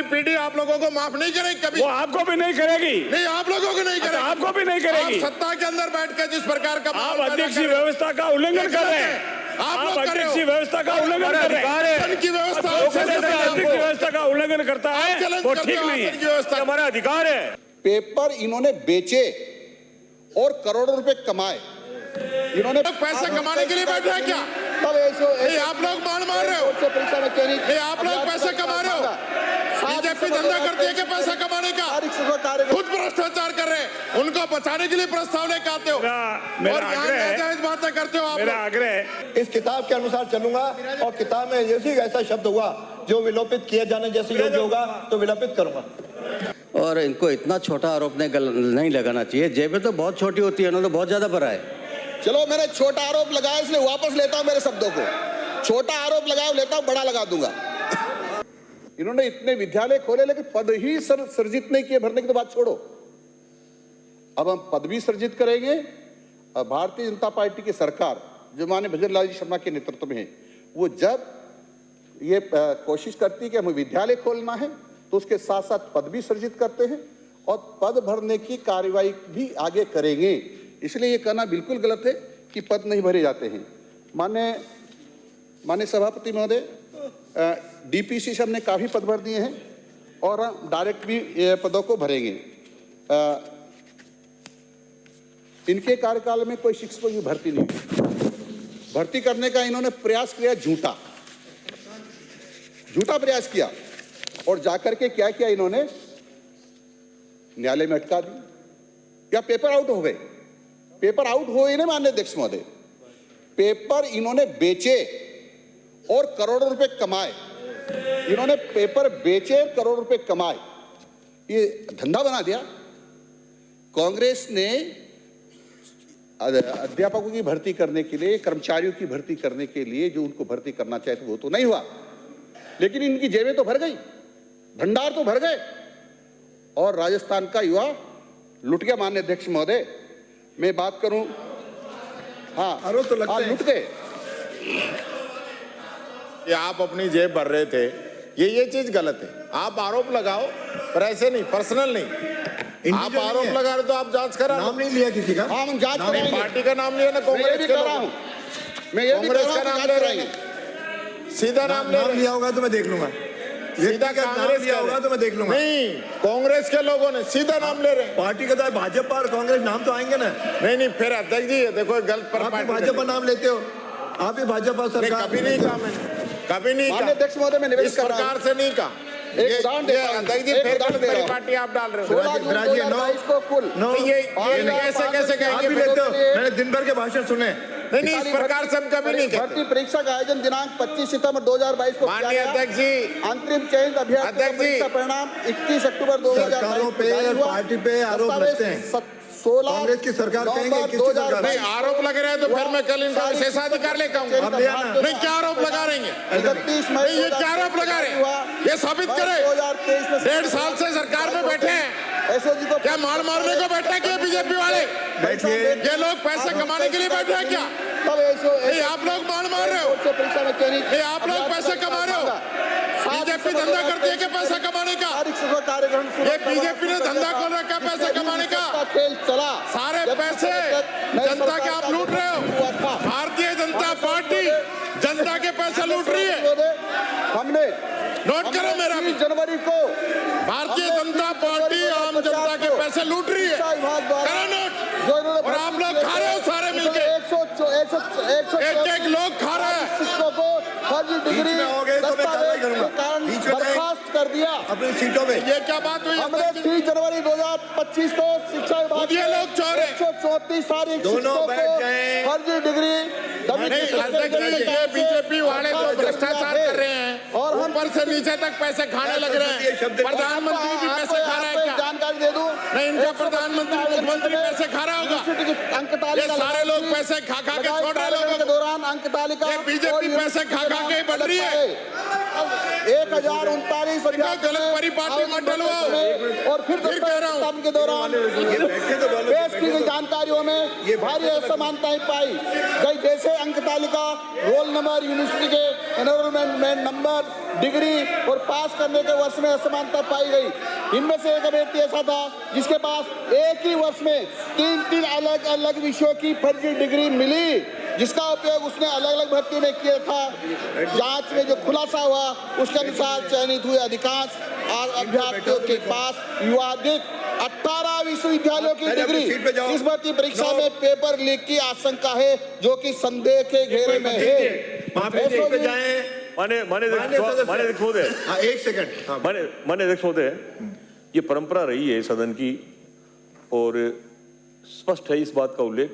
पीढ़ी आप लोगों को माफ नहीं करेगी कभी। वो आपको भी नहीं करेगी। नहीं, आप लोगों को नहीं करेगी। आपको भी नहीं करेगी। आप सत्ता के अंदर बैठ कर जिस प्रकार का आप अध्यक्ष व्यवस्था का उल्लंघन कर रहे हैं। आप अध्यक्ष व्यवस्था का उल्लंघन कर रहे हैं। की व्यवस्था अध्यक्ष व्यवस्था का उल्लंघन करता है वो ठीक नहीं है, हमारा अधिकार है। पेपर इन्होंने बेचे और करोड़ों रुपए कमाए। इन्होंने पैसे कमाने के लिए बैठे हैं क्या? तब नहीं, आप लोग मार रहे हो। परीक्षा में क्यों नहीं, आप लोग पैसे कमा रहे हो। बीजेपी धंधा करती है कि पैसा कमाने का? खुद भ्रष्टाचार कर रहे हैं, उनको बचाने के लिए प्रस्ताव लेकर आते हो और नाजायज बातें करते हो। मेरा आग्रह है इस किताब के अनुसार चलूंगा और किताब में जैसे ऐसा शब्द हुआ जो विलोपित किए जाने जैसे योग्य होगा तो विलोपित करूंगा। और इनको इतना छोटा आरोप नहीं लगाना चाहिए। जेबें तो बहुत छोटी होती है, उन्होंने बहुत ज्यादा भरा है। चलो, मैंने छोटा आरोप लगाया इसलिए वापस लेता हूं मेरे शब्दों को। छोटा आरोप लगाओ, लेता हूं, बड़ा लगा दूंगा। इन्होंने इतने विद्यालय खोले लेकिन पद ही सृजित नहीं किए। भरने की तो बात छोड़ो, अब हम पद भी सृजित करेंगे। भारतीय जनता पार्टी की सरकार जो माननीय भजनलाल जी शर्मा के नेतृत्व में है, वो जब ये कोशिश करती है कि हमें विद्यालय खोलना है तो उसके साथ साथ पद भी सृजित करते हैं और पद भरने की कार्रवाई भी आगे करेंगे। इसलिए ये कहना बिल्कुल गलत है कि पद नहीं भरे जाते हैं। माननीय सभापति महोदय, डीपीसी से हमने काफी पद भर दिए हैं और डायरेक्ट भी पदों को भरेंगे। इनके कार्यकाल में कोई शिक्षकों की भर्ती नहीं हुई। भर्ती करने का इन्होंने प्रयास किया, झूठा प्रयास किया और जाकर के क्या किया इन्होंने, न्यायालय में अटका दी या पेपर आउट हो गए। पेपर आउट हो ही नहीं माननीय अध्यक्ष महोदय, पेपर इन्होंने बेचे और करोड़ों रुपए कमाए। इन्होंने पेपर बेचे, करोड़ रुपए कमाए, ये धंधा बना दिया। कांग्रेस ने अध्यापकों की भर्ती करने के लिए, कर्मचारियों की भर्ती करने के लिए जो उनको भर्ती करना चाहते वो तो नहीं हुआ, लेकिन इनकी जेबें तो भर गई, भंडार तो भर गए और राजस्थान का युवा लुट गया। माननीय अध्यक्ष महोदय, मैं बात करूं, हाँ आरोप तो लगता है लुट गए। ये आप अपनी जेब भर रहे थे, ये चीज गलत है। आप आरोप लगाओ पर ऐसे नहीं, पर्सनल नहीं। आप आरोप लगा रहे तो आप जांच करा। नाम नहीं लिया किसी का। हाँ, हम जांच करेंगे। पार्टी का नाम लिया ना, कांग्रेस का नाम, कांग्रेस का नाम ले रहे हैं, सीधा नाम लिया होगा तो मैं देख लूंगा। सीधा कांग्रेस लिया होगा तो मैं देख लूंगा। नहीं, कांग्रेस के लोगों ने सीधा नाम ले रहे हैं। पार्टी का तो भाजपा और कांग्रेस नाम तो आएंगे ना। नहीं, फिर अध्यक्ष जी देखो गलत पर भाजपा नाम लेते हो, आप ही भाजपा सरकार। कभी नहीं कहा मैंने, कभी नहीं कहा। अध्यक्ष महोदय, मैं निवेदन इस प्रकार से नहीं कहा। पार्टी आप डाल रहे हो। कैसे कहेंगे? मैंने दिन भर के भाषण सुने। नहीं, इस प्रकार से हम कभी नहीं कहते। भर्ती परीक्षा का आयोजन दिनांक 25 सितंबर 2022 को माननीय अध्यक्ष जी, अंतरिम चयन अभ्यर्थी परीक्षा परिणाम 21 अक्टूबर 2022 पे पार्टी पे आरोप लगते हैं। 16 कांग्रेस की सरकार कहेंगे, किसकी सरकार? नहीं, आरोप लग रहे हैं तो फिर मैं कल इनका विशेषाधिकार लेकर आऊंगा। नहीं, क्या आरोप लगा रहे हैं? 31 मई ये क्या आरोप लगा रहे हैं? ये साबित करे। 1.5 साल से सरकार में बैठे हैं, एसओजी को क्या मार मारने को बैठा क्या बीजेपी वाले? ये लोग पैसे कमाने के लिए बैठे हैं क्या? नहीं, आप लोग मार रहे हो। नहीं, आप लोग पैसे कमा रहे हो। बीजेपी धंधा करती है कि पैसा कमाने का? ये बीजेपी ने धंधा खोल रखा पैसा कमाने का। खेल चला, सारे पैसे जनता के आप लूट रहे हो। भारतीय जनता पार्टी जनता के पैसे लूट रही है। हमने नोट करो मेरा, 30 जनवरी को भारतीय जनता पार्टी आम जनता के पैसे लूट रही है। करो नोट। और आप लोग खा रहे हो सारे मिलके। एक लोग खा रहे हैं। शिक्षकों को फर्जी डिग्री बर्खास्त कर दिया अपनी सीटों में। ये क्या बात हुई? हमने 30 जनवरी 2025 को शिक्षा विभाग ये लोग चोर हैं। 134 सारे दोनों शिक्षकों बैठ को गए। फर्जी डिग्री ये बीजेपी वाले तो भ्रष्टाचार कर रहे हैं और ऊपर से नीचे तक पैसे खाने लग रहे हैं। प्रधानमंत्री भी पैसे खा रहा है क्या? जानकारी दे दूं, नहीं, इनका प्रधानमंत्री मुख्यमंत्री पैसे खा रहा होगा। ये सारे लोग पैसे खा के छोड़ रहे लोगों के दौरान अंक तालिका ये बीजेपी पैसे खा खा के बढ़ रही है। 1039 गलत परिपाटी मत डलवाओ। और फिर कह रहा हूं के दौरान पेश की गई जानकारियों में ये भारी असमानताएं पाई गई, जैसे अंक तालिका, रोल नंबर, यूनिवर्सिटी के एनरोलमेंट नंबर, डिग्री और पास करने के वर्ष में असमानता पाई गई। इनमें से एक अभ्यर्थी ऐसा था जिसके पास एक ही वर्ष में तीन अलग अलग विषयों की फर्जी डिग्री मिली, जिसका उपयोग उसने अलग अलग भर्ती में किया था। जांच में जो खुलासा हुआ उसके अनुसार चयनित हुए अधिकांश अभ्यर्थियों के पास विवादित 18 विश्वविद्यालयों की डिग्री। इस भर्ती परीक्षा में पेपर लीक की आशंका है, जो कि संदेह के घेरे में है। एक सेकंड माने देख सोते ये परंपरा रही है सदन की, और स्पष्ट है इस बात का उल्लेख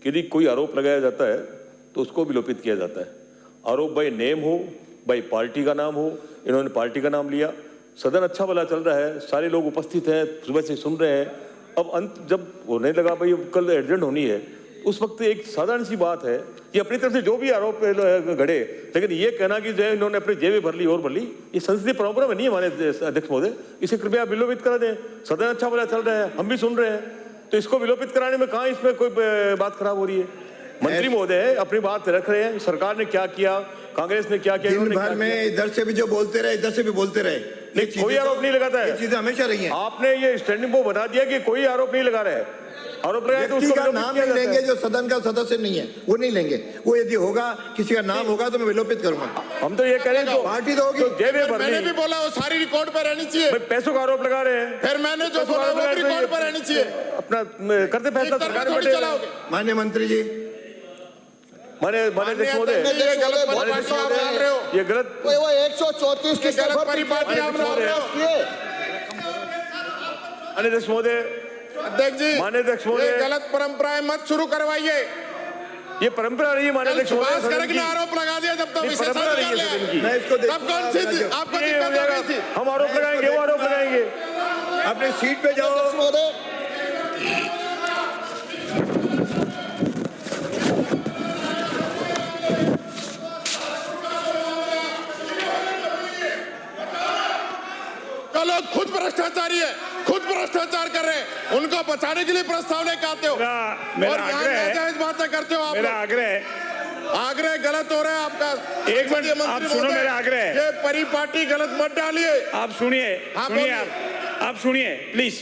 कि यदि कोई आरोप लगाया जाता है तो उसको विलोपित किया जाता है। आरोप बाय नेम हो, बाय पार्टी का नाम हो, इन्होंने पार्टी का नाम लिया। सदन अच्छा भला चल रहा है, सारे लोग उपस्थित हैं, सुबह से सुन रहे हैं। अब अंत जब होने लगा भाई कल एडजेंट होनी है, उस वक्त एक साधारण सी बात है कि अपनी तरफ से जो भी आरोप घड़े, लेकिन ये कहना कि जो इन्होंने अपनी जेबें भर ली और भर ली, ये संसदीय परंपरा में नहीं है हमारे अध्यक्ष महोदय। इसे कृपया विलोपित करा दें। सदन अच्छा भला चल रहा है, हम भी सुन रहे हैं, तो इसको विलोपित कराने में कहाँ इसमें कोई बात खराब हो रही है। मंत्री महोदय अपनी बात रख रहे हैं, सरकार ने क्या किया, कांग्रेस ने क्या किया, दिन भर में इधर से भी जो बोलते रहे, इधर से भी बोलते रहे, लेकिन कोई आरोप नहीं लगाता है। ये चीजें हमेशा रही हैं। आपने ये स्टैंडिंग वो बना दिया कि कोई आरोप नहीं लगा रहे हैं। आरोप लगाए तो उसको नाम नहीं लेंगे, जो सदन का सदस्य नहीं है वो नहीं लेंगे। वो यदि होगा, किसी का नाम होगा तो मैं विलोपित करूंगा। हम तो ये कह रहे हैं पार्टी तो होगी, जेबें भर मैंने भी बोला वो सारी रिकॉर्ड पर रहनी चाहिए। पैसों का आरोप लगा रहे हैं, फिर मैंने जो बोला वो रिकॉर्ड पर रहनी चाहिए। अपना करते फैसला सरकार में चलाओगे। माननीय मंत्री जी, माने अध्यक्ष महोदय, ये गलत परिपाटी आप डाल रहे हो। ये गलत वो 134 की गलत परिपाटी आप डाल रहे हो। अध्यक्ष महोदय, अध्यक्ष जी, माननीय अध्यक्ष महोदय, ये गलत परंपराएं मत शुरू करवाइए। ये परंपरा रही है माननीय अध्यक्ष महोदय। सुभाष गर्ग ने आरोप लगा दिया जब तक इसे परंपरा रही है सदन की। मैं इसको तब कौन सी थी? आपको दिक्कत हो गई थी? हम आरोप लगाएंगे, वो आरोप लगाएंगे। अपनी सीट पे जाओ। महोदय, लोग खुद भ्रष्टाचारी है, खुद भ्रष्टाचार कर रहे हैं, उनको बचाने के लिए प्रस्ताव लेकर आते हो और नाजायज बातें करते हो। आप मेरा आग्रह गलत हो रहा है आपका। एक मिनट आप सुनो, मेरा आग्रह है, ये परिपाटी गलत मत डालिए। आप सुनिए, आप सुनिए प्लीज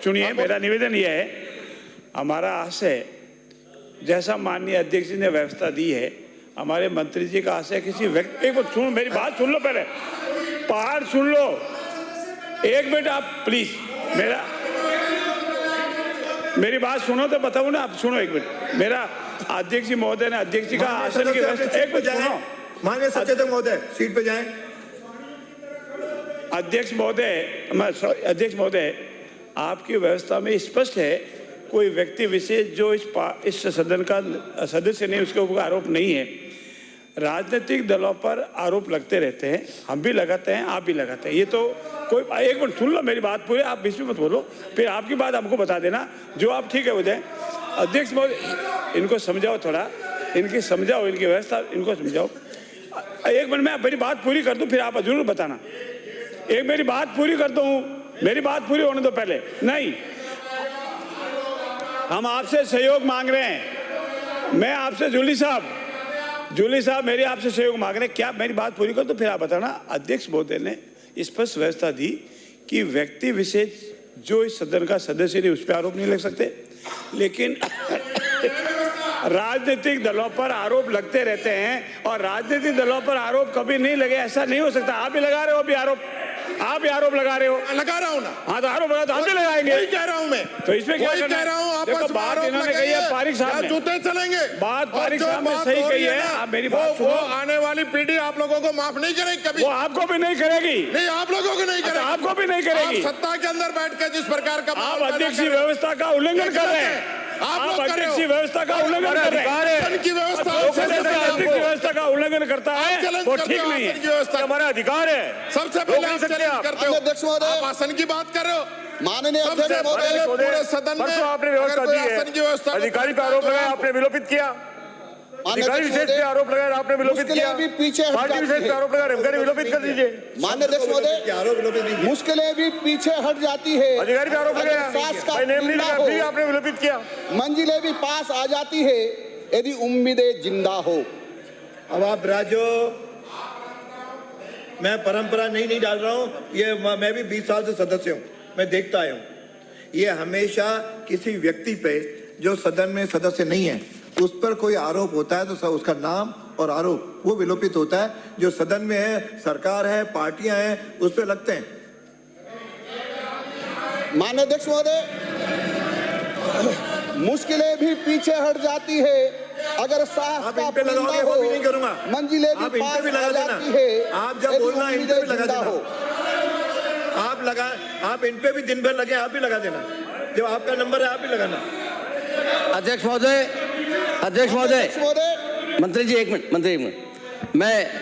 सुनिए। मेरा निवेदन यह है, हमारा आशय जैसा माननीय अध्यक्ष जी ने व्यवस्था दी है, हमारे मंत्री जी का आशय किसी व्यक्ति, एक बार सुनो मेरी बात सुन लो, पहले पहाड़ सुन लो, एक मिनट आप प्लीज मेरी बात सुनो तो बताऊं ना। आप सुनो एक मिनट, मेरा अध्यक्ष जी महोदय ने, अध्यक्ष जी का आसन की व्यवस्था, एक मिनट सुनो। माननीय सचेतक महोदय सीट पे जाएं। अध्यक्ष महोदय, आपकी व्यवस्था में स्पष्ट है कोई व्यक्ति विशेष जो इस सदन का सदस्य नहीं, उसके ऊपर आरोप नहीं है। राजनीतिक दलों पर आरोप लगते रहते हैं, हम भी लगाते हैं, आप भी लगाते हैं। ये तो कोई, एक मिनट सुन लो मेरी बात पूरी, आप बीच में मत बोलो, फिर आपकी बात हमको बता देना, जो आप ठीक है हो जाए। अध्यक्ष महोदय, इनको समझाओ थोड़ा, इनकी समझाओ, इनकी व्यवस्था इनको समझाओ। एक मिनट में मेरी बात पूरी कर दूं, फिर आप जरूर बताना। एक मेरी बात पूरी कर दूं, मेरी बात पूरी होने दो पहले। नहीं, हम आपसे सहयोग मांग रहे हैं। मैं आपसे जूली साहब मेरी आपसे सहयोग मांग रहे हैं। क्या मेरी बात पूरी कर दो, फिर आप बताना। अध्यक्ष महोदय ने स्पष्ट व्यवस्था दी कि व्यक्ति विशेष जो इस सदन का सदस्य नहीं, उस पर आरोप नहीं लग सकते, लेकिन राजनीतिक दलों पर आरोप लगते रहते हैं, और राजनीतिक दलों पर आरोप कभी नहीं लगे, ऐसा नहीं हो सकता। आप भी लगा रहे हो, अभी आरोप, आप भी आरोप लगा रहे हो। लगा रहा हूँ ना। हाँ तो आरोप लगा तो हम भी लगाएंगे। वही कह रहा हूँ मैं, तो इसमें क्या कह रहा हूँ, आपस में बात इन्होंने कही है, पारिक साहब ने जूते चलेंगे। बात पारिक साहब ने सही कही है। आप मेरी बात सुनो, वो आने वाली पीढ़ी आप लोगों को माफ नहीं करेगी कभी। वो आपको भी नहीं करेगी। नहीं, आप लोगों को नहीं करेगी, आपको भी नहीं करेगी। सत्ता के अंदर बैठ कर जिस प्रकार का आप अध्यक्ष की व्यवस्था का उल्लंघन कर रहे हैं। आप अध्यक्ष की व्यवस्था का उल्लंघन कर रहे हैं। की व्यवस्था अध्यक्ष की व्यवस्था का उल्लंघन करता है, वो ठीक नहीं है। हमारा अधिकार है, सबसे पहले आप चैलेंज करते हो। अध्यक्ष महोदय, आप आसन की बात कर रहे हो। माननीय सबसे अध्यक्ष पहले महोदय, पूरे सदन में आपने व्यवस्था दी है, आसन की व्यवस्था अधिकारी का आरोप लगाया, आपने विलोपित किया। अधिकारी विशेष पे आरोप लगाया, आपने विलोपित किया। भी पीछे हट पार्टी विशेष पे आरोप लगा रहे, विलोपित कर दीजिए। माननीय अध्यक्ष महोदय, मुश्किलें भी पीछे हट जाती है। अधिकारी पे आरोप लगाया, सास का भाई नेम नहीं लगा, फिर आपने विलोपित किया। मंजिलें भी पास आ जाती है यदि उम्मीदें जिंदा हो। अब आप राजो, मैं परंपरा नहीं डाल रहा हूं, ये मैं भी 20 साल से सदस्य हूं, मैं देखता आया हूं, ये हमेशा किसी व्यक्ति पे जो सदन में सदस्य नहीं है उस पर कोई आरोप होता है तो उसका नाम और आरोप वो विलोपित होता है। जो सदन में है, सरकार है, पार्टियां हैं, उस पर लगते हैं। माननीय अध्यक्ष महोदय, मुश्किलें भी पीछे हट जाती है अगर साहस आप का इन पे लगाओगे, वो भी नहीं करूंगा। मंजिलें आप भी इन पे पास भी आ लगा जाती देना। है। आप जब यदि बोलना इन पे भी लगा उम्मीदें जिंदा देना। हो। आप इन पे भी दिन भर लगे, आप भी लगा देना। जब आपका नंबर है आप भी लगाना। अध्यक्ष महोदय, मंत्री जी एक मिनट, मंत्री एक मिनट।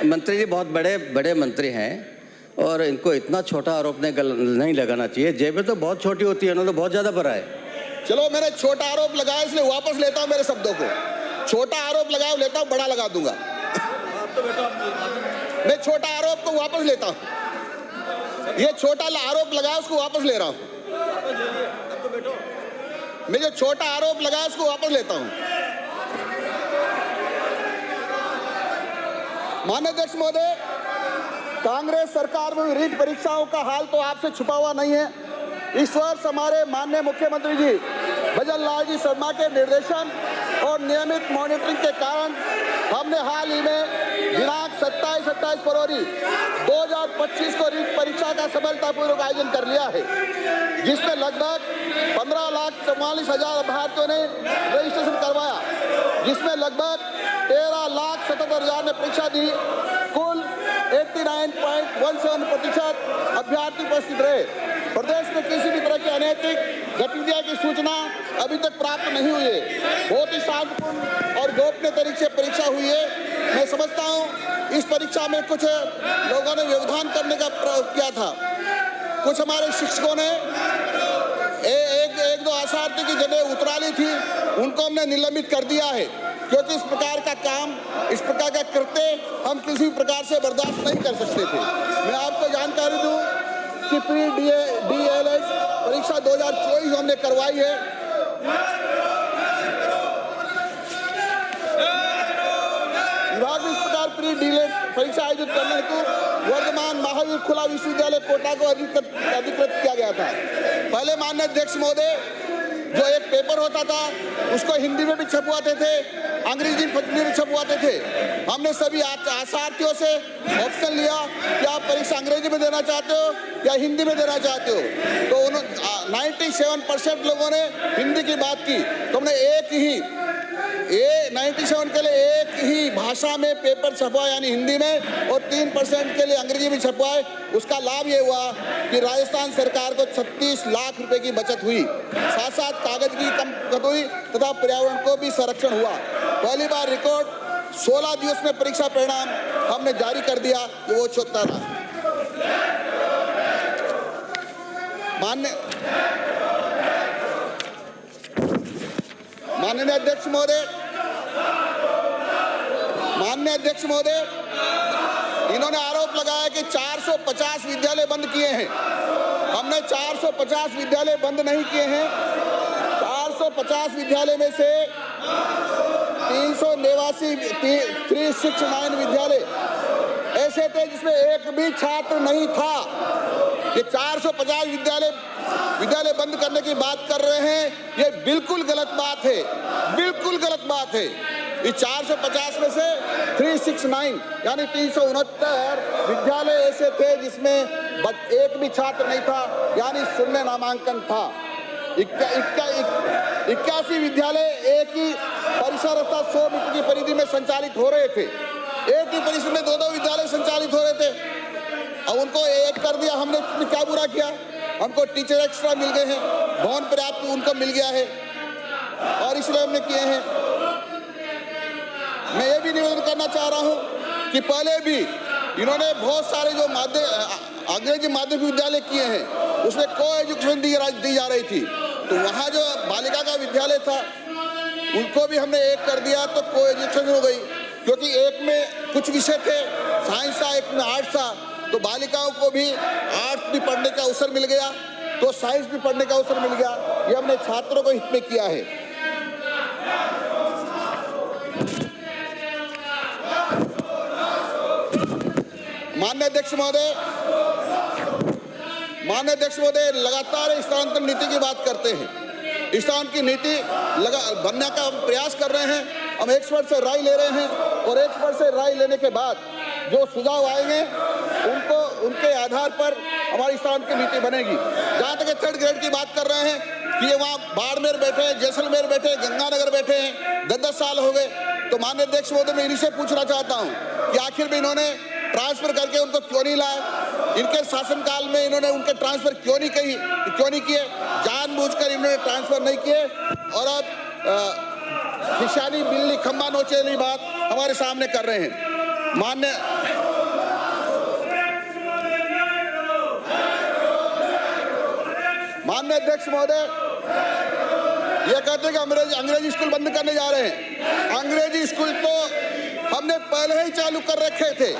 मंत्री जी बहुत बड़े मंत्री हैं और इनको इतना छोटा आरोप नहीं लगाना चाहिए। जेबें तो बहुत छोटी होती है, उन्होंने तो बहुत ज्यादा भरा है। चलो, मैंने छोटा आरोप लगाया इसलिए वापस लेता हूं मेरे शब्दों को। छोटा आरोप लगाया लेता हूं, बड़ा लगा दूंगा। मैं छोटा आरोप को वापस लेता हूं। ये छोटा आरोप लगाया उसको वापस ले रहा हूं। मैं जो छोटा आरोप लगाया उसको वापस लेता हूं। माननीय अध्यक्ष महोदय, कांग्रेस सरकार में रीट परीक्षाओं का हाल तो आपसे छुपा हुआ नहीं है। इस वर्ष हमारे माननीय मुख्यमंत्री जी भजन लाल जी शर्मा के निर्देशन और नियमित मॉनिटरिंग के कारण हमने हाल ही में दिनांक 27-28 फरवरी 2025 को रीट परीक्षा का सफलतापूर्वक आयोजन कर लिया है, जिसमें लगभग 15,44,000 अभ्यर्थियों ने रजिस्ट्रेशन करवाया, जिसमें लगभग 13,77,000 ने परीक्षा दी। कुल 89.17% अभ्यर्थी उपस्थित रहे। प्रदेश में किसी भी तरह की अनैतिक गतिविधियों की सूचना अभी तक प्राप्त नहीं हुई है। बहुत ही शांतिपूर्ण और गोपनीय तरीके से परीक्षा हुई है। मैं समझता हूँ इस परीक्षा में कुछ लोगों ने व्यवधान करने का प्रयास किया था। कुछ हमारे शिक्षकों ने एक दो अशांति की जगह उतरा ली थी, उनको हमने निलंबित कर दिया है, क्योंकि इस प्रकार का काम, इस प्रकार का कृत्य हम किसी प्रकार से बर्दाश्त नहीं कर सकते थे। मैं आपको जानकारी दूं कि DLED परीक्षा 2024 हमने करवाई है। विभाग ने इस प्रकार DLED परीक्षा आयोजित करने हेतु वर्धमान महावीर खुला विश्वविद्यालय कोटा को अधिकृत किया गया था। पहले माननीय अध्यक्ष महोदय, जो एक पेपर होता था उसको हिंदी में भी छपवाते थे, अंग्रेजी में भी छपवाते थे। हमने सभी आशार्थियों से ऑप्शन लिया कि आप परीक्षा अंग्रेजी में देना चाहते हो या हिंदी में देना चाहते हो, तो 97% लोगों ने हिंदी की बात की। तो हमने 97 के लिए एक ही भाषा में पेपर छपवाए, यानी हिंदी में, और 3% के लिए अंग्रेजी में छपवाए। उसका लाभ ये हुआ कि राजस्थान सरकार को 36 लाख रुपए की बचत हुई, साथ साथ कागज की कम हुई तथा पर्यावरण को भी संरक्षण हुआ। पहली बार रिकॉर्ड 16 दिवस में परीक्षा परिणाम हमने जारी कर दिया, कि वो छोटा रहा। माननीय अध्यक्ष महोदय, इन्होंने आरोप लगाया कि 450 विद्यालय बंद किए हैं। हमने 450 विद्यालय बंद नहीं किए हैं। 450 विद्यालय में से 369 विद्यालय ऐसे थे जिसमें एक भी छात्र नहीं था। ये 450 विद्यालय बंद करने की बात कर रहे हैं, ये बिल्कुल गलत बात है, बिल्कुल गलत बात है। ये 450 में से 369 यानी 369 विद्यालय ऐसे थे जिसमें एक भी छात्र नहीं था, यानी शून्य नामांकन था। 81 विद्यालय एक ही परिसर अर्थात 100 मीटर की परिधि में संचालित हो रहे थे। एक ही परिसर में 2-2 विद्यालय संचालित हो रहे थे। अब उनको एक कर दिया हमने, क्या बुरा किया? हमको टीचर एक्स्ट्रा मिल गए हैं, भवन पर्याप्त उनको मिल गया है, और इसलिए हमने किए हैं। मैं ये भी निवेदन करना चाह रहा हूं कि पहले भी इन्होंने बहुत सारे जो अंग्रेजी माध्यमिक विद्यालय किए हैं, उसमें को एजुकेशन दी जा रही थी। तो वहाँ जो बालिका का विद्यालय था उनको भी हमने एक कर दिया तो कोएजुकेशन हो गई, क्योंकि एक में कुछ विषय थे, साइंस था, एक में आर्ट्स था, तो बालिकाओं को भी आर्ट्स भी पढ़ने का अवसर मिल गया, तो साइंस भी पढ़ने का अवसर मिल गया। ये हमने छात्रों को हित में किया है। माननीय अध्यक्ष महोदय लगातार स्थानांतरण नीति की बात करते हैं। स्थानांतरण की नीति बनने का हम प्रयास कर रहे हैं। हम एक्सपर्ट से राय ले रहे हैं और एक्सपर्ट से राय लेने के बाद जो सुझाव आएंगे उनके आधार पर हमारी स्थानांतरण की नीति बनेगी। जहाँ तक 3rd ग्रेड की बात कर रहे हैं कि ये वहाँ बाड़मेर बैठे हैं, जैसलमेर बैठे हैं, गंगानगर बैठे हैं, 10-10 साल हो गए, तो माननीय अध्यक्ष महोदय मैं इन्हीं से पूछना चाहता हूँ कि आखिर में इन्होंने ट्रांसफर करके उनको क्यों नहीं लाए? इनके शासनकाल में इन्होंने उनके ट्रांसफर क्यों नहीं किए? जानबूझकर इन्होंने ट्रांसफर नहीं किए और अब निशानी बिल्ली खंबा नोचे वाली बात हमारे सामने कर रहे हैं। माननीय अध्यक्ष महोदय ये कहते हैं कि अंग्रेजी स्कूल बंद करने जा रहे हैं। अंग्रेजी स्कूल तो हमने पहले ही चालू कर रखे थे।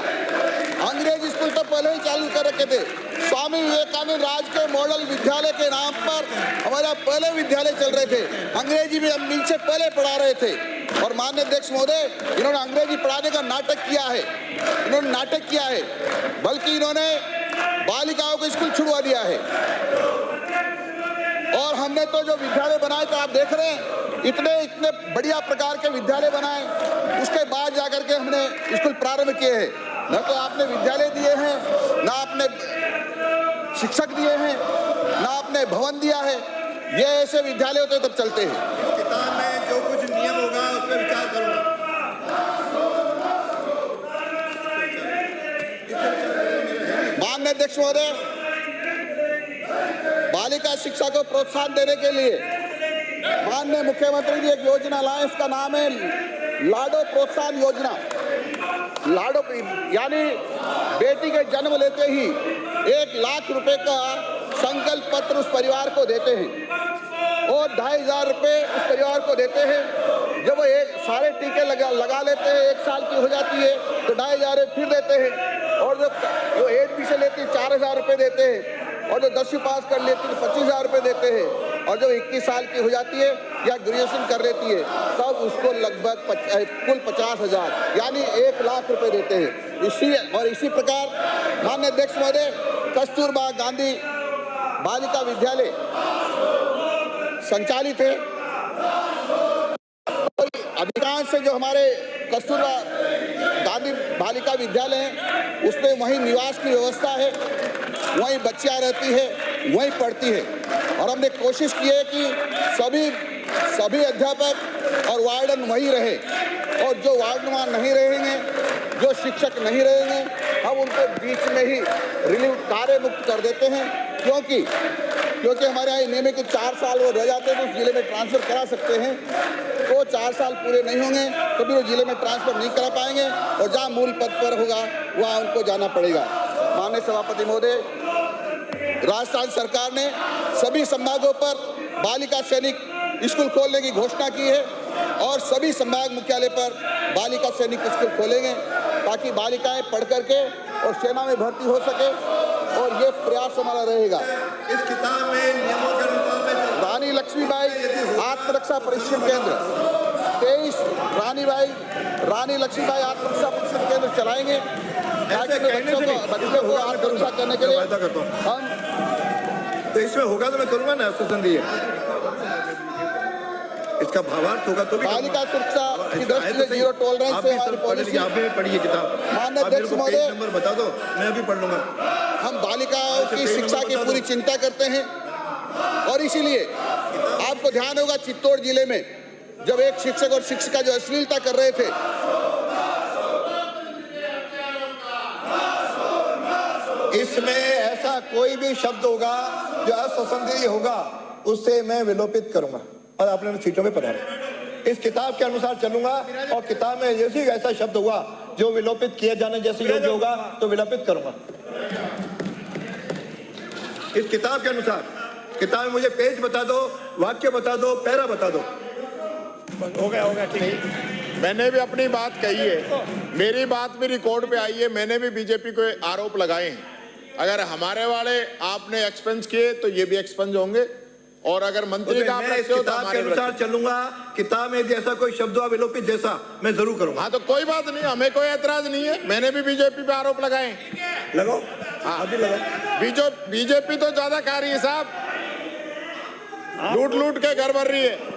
अंग्रेजी स्कूल तो पहले ही चालू कर रखे थे। स्वामी विवेकानंद राजकीय मॉडल विद्यालय के नाम पर हमारा पहले विद्यालय चल रहे थे। अंग्रेजी भी हम इनसे पहले पढ़ा रहे थे। और माननीय अध्यक्ष महोदय इन्होंने अंग्रेजी पढ़ाने का नाटक किया है, बल्कि इन्होंने बालिकाओं को स्कूल छुड़वा दिया है। और हमने तो जो विद्यालय बनाए तो आप देख रहे हैं इतने बढ़िया प्रकार के विद्यालय बनाए, उसके बाद जाकर के हमने स्कूल प्रारंभ किए हैं। न तो आपने विद्यालय दिए हैं, ना आपने शिक्षक दिए हैं, ना आपने भवन दिया है। ये ऐसे विद्यालय होते तब चलते हैं। इस किताब में जो कुछ नियम होगा उस पर विचार करूंगा। माननीय अध्यक्ष महोदय बालिका शिक्षा को प्रोत्साहन देने के लिए माननीय मुख्यमंत्री जी एक योजना लाए, इसका नाम है लाडो प्रोत्साहन योजना। लाडो यानी बेटी के जन्म लेते ही 1 लाख रुपए का संकल्प पत्र उस परिवार को देते हैं और 2500 रुपए उस परिवार को देते हैं। जब वो सारे टीके लगा लेते हैं, 1 साल की हो जाती है तो 2500 फिर देते हैं। और जो 8वीं से लेती है 4000 रुपए देते हैं। और जो 10वीं पास कर लेती है तो 25,000 रुपए देते हैं। और जो 21 साल की हो जाती है या ग्रेजुएशन कर लेती है तब उसको लगभग कुल 50,000 यानी 1 लाख रुपए देते हैं। इसी प्रकार माननीय अध्यक्ष महोदय कस्तूरबा गांधी बालिका विद्यालय संचालित है। अधिकांश जो हमारे कस्तूरबा गांधी बालिका विद्यालय हैं उसमें वहीं निवास की व्यवस्था है, वहीं बच्चियां रहती है, वहीं पढ़ती है। और हमने कोशिश की है कि सभी अध्यापक और वार्डन वहीं रहे, और जो वार्डन नहीं रहेंगे, जो शिक्षक नहीं रहेंगे, हम उनको बीच में ही रिलीव कार्य मुक्त कर देते हैं। क्योंकि हमारे यहाँ नियम है कि 4 साल वो रह जाते हैं तो उस जिले में ट्रांसफर करा सकते हैं। तो 4 साल पूरे नहीं होंगे तो भी वो जिले में ट्रांसफर नहीं करा पाएंगे और जहाँ मूल पद पर होगा वहाँ उनको जाना पड़ेगा। माननीय सभापति महोदय, राजस्थान सरकार ने सभी संभागों पर बालिका सैनिक स्कूल खोलने की घोषणा की है और सभी संभाग मुख्यालय पर बालिका सैनिक स्कूल खोलेंगे ताकि बालिकाएं पढ़ करके और सेना में भर्ती हो सके, और ये प्रयास हमारा रहेगा। इस किताब में नियमों के अनुसार रानी लक्ष्मीबाई आत्मरक्षा प्रशिक्षण केंद्र 23 रानी लक्ष्मीबाई आत्मरक्षा प्रशिक्षण केंद्र चलाएंगे बच्चों को आत्मरक्षा करने के लिए। हम तो इसमें होगा तो मैं करूंगा ना संधि, इसका भावार्थ होगा तो भी बालिका सुरक्षा की दृष्टि से जीरो टॉलरेंस से हमारी पॉलिसी। आप भी पढ़िए किताब। माननीय अध्यक्ष महोदय, नंबर बता दो, मैं भी पढ़ लूंगा। हम बालिकाओं की शिक्षा की पूरी चिंता करते हैं और इसीलिए आपको ध्यान होगा चित्तौड़ जिले में जब एक शिक्षक और शिक्षिका जो अश्लीलता कर रहे थे, इसमें ऐसा कोई भी शब्द होगा जो असंदेह होगा उससे मैं विलोपित करूंगा और आपने सीटों में पधारे। इस किताब के अनुसार चलूंगा और किताब में जैसे ऐसा शब्द हुआ जो विलोपित किए जाने जैसे योग्य होगा तो विलोपित करूंगा। इस किताब के अनुसार, किताब में मुझे पेज बता दो, वाक्य बता दो, पैरा बता दो। हो गया ठीक है। मैंने भी अपनी बात कही है, मेरी बात भी रिकॉर्ड पे आई है, मैंने भी बीजेपी को आरोप लगाए हैं। अगर हमारे वाले आपने एक्सपेंस किए तो ये भी एक्सपेंस होंगे, और अगर मंत्री का आप मैं इस रखते हो तो किताब के हमारे भी अनुसार रखते हो। चलूंगा। किताब में जैसा कोई शब्द हुआ विलोपित जैसा मैं जरूर करूंगा। हाँ तो कोई बात नहीं, हमें कोई ऐतराज नहीं है, मैंने भी बीजेपी पे आरोप लगाए हैं। लगाओ, अभी लगाओ। बीजेपी तो ज्यादा खा रही है साहब, लूट लूट के घर भर रही है।